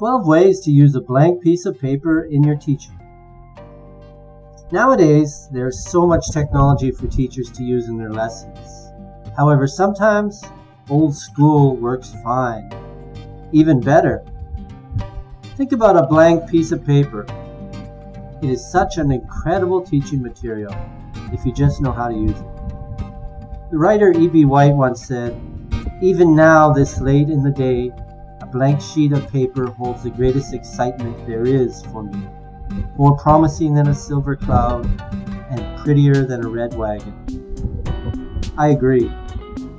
12 ways to use a blank piece of paper in your teaching. Nowadays, there's so much technology for teachers to use in their lessons. However, sometimes old school works fine. Even better, think about a blank piece of paper. It is such an incredible teaching material if you just know how to use it. The writer E.B. White once said, "Even now, this late in the day, a blank sheet of paper holds the greatest excitement there is for me, more promising than a silver cloud and prettier than a red wagon." I agree.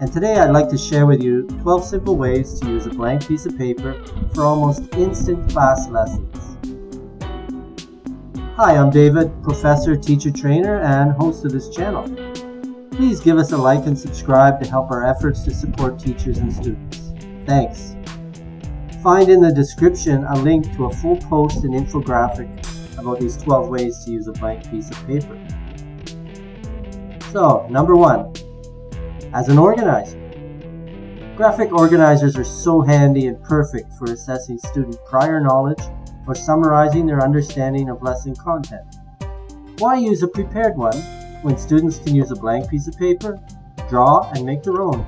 And today I'd like to share with you 12 simple ways to use a blank piece of paper for almost instant class lessons. Hi, I'm David, professor, teacher, trainer, and host of this channel. Please give us a like and subscribe to help our efforts to support teachers and students. Thanks. Find in the description a link to a full post and infographic about these 12 ways to use a blank piece of paper. So, number 1, as an organizer. Graphic organizers are so handy and perfect for assessing student prior knowledge or summarizing their understanding of lesson content. Why use a prepared one when students can use a blank piece of paper, draw, and make their own?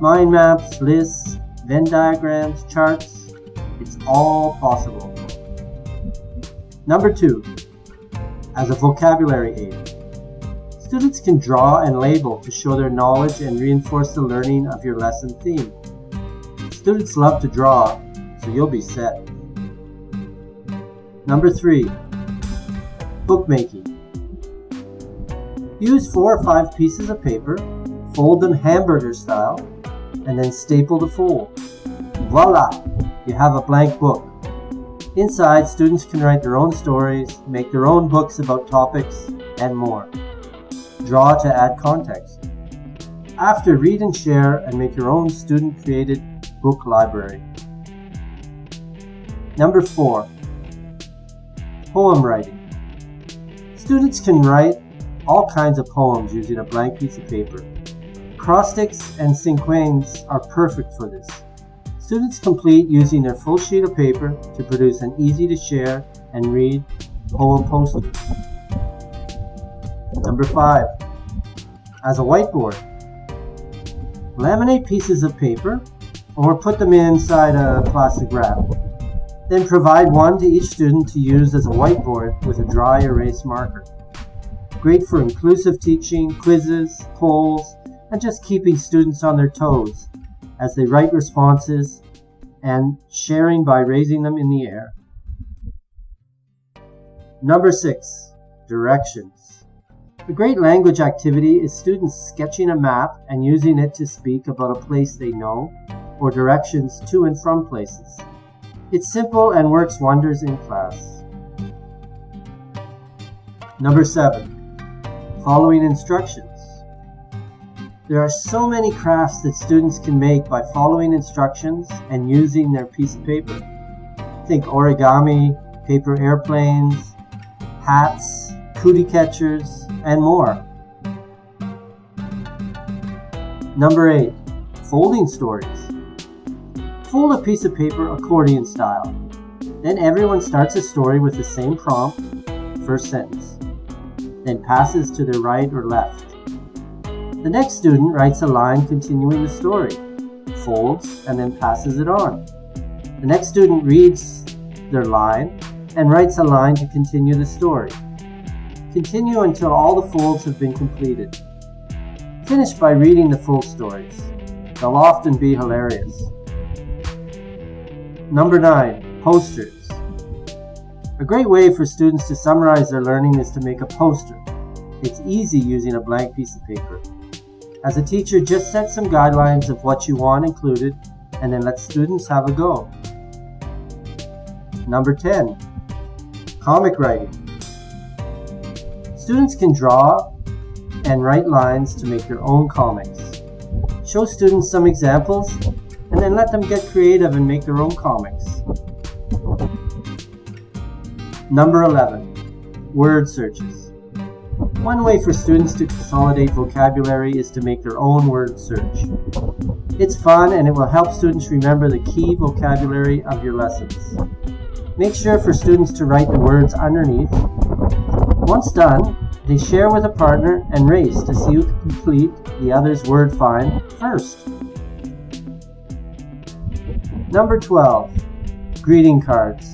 Mind maps, lists, Venn diagrams, charts, it's all possible. Number 2, as a vocabulary aid. Students can draw and label to show their knowledge and reinforce the learning of your lesson theme. Students love to draw, so you'll be set. Number 3, bookmaking. Use 4 or 5 pieces of paper, fold them hamburger style, and then staple the fold. Voila! You have a blank book. Inside, students can write their own stories, make their own books about topics, and more. Draw to add context. After, read and share and make your own student-created book library. Number 4, poem writing. Students can write all kinds of poems using a blank piece of paper. Acrostics and cinquains are perfect for this. Students complete using their full sheet of paper to produce an easy-to-share and read poem poster. Number 5, as a whiteboard. Laminate pieces of paper or put them inside a plastic wrap. Then provide one to each student to use as a whiteboard with a dry erase marker. Great for inclusive teaching, quizzes, polls, and just keeping students on their toes as they write responses and sharing by raising them in the air. Number 6, directions. A great language activity is students sketching a map and using it to speak about a place they know or directions to and from places. It's simple and works wonders in class. Number 7, following instructions. There are so many crafts that students can make by following instructions and using their piece of paper. Think origami, paper airplanes, hats, cootie catchers, and more. Number 8, folding stories. Fold a piece of paper accordion style. Then everyone starts a story with the same prompt, first sentence, then passes to their right or left. The next student writes a line continuing the story, folds, and then passes it on. The next student reads their line and writes a line to continue the story. Continue until all the folds have been completed. Finish by reading the full stories. They'll often be hilarious. Number 9, posters. A great way for students to summarize their learning is to make a poster. It's easy using a blank piece of paper. As a teacher, just set some guidelines of what you want included and then let students have a go. Number 10, comic writing. Students can draw and write lines to make their own comics. Show students some examples and then let them get creative and make their own comics. Number 11, word searches. One way for students to consolidate vocabulary is to make their own word search. It's fun and it will help students remember the key vocabulary of your lessons. Make sure for students to write the words underneath. Once done, they share with a partner and race to see who can complete the other's word find first. Number 12, greeting cards.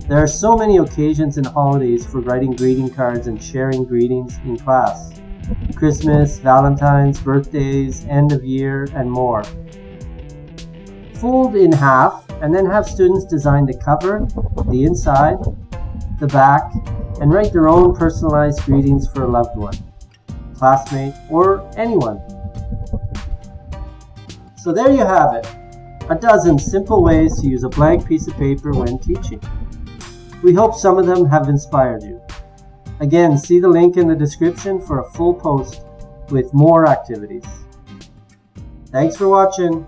There are so many occasions and holidays for writing greeting cards and sharing greetings in class. Christmas, Valentine's, birthdays, end of year, and more. Fold in half and then have students design the cover, the inside, the back, and write their own personalized greetings for a loved one, classmate, or anyone. So there you have it, a dozen simple ways to use a blank piece of paper when teaching. We hope some of them have inspired you. Again, see the link in the description for a full post with more activities. Thanks for watching.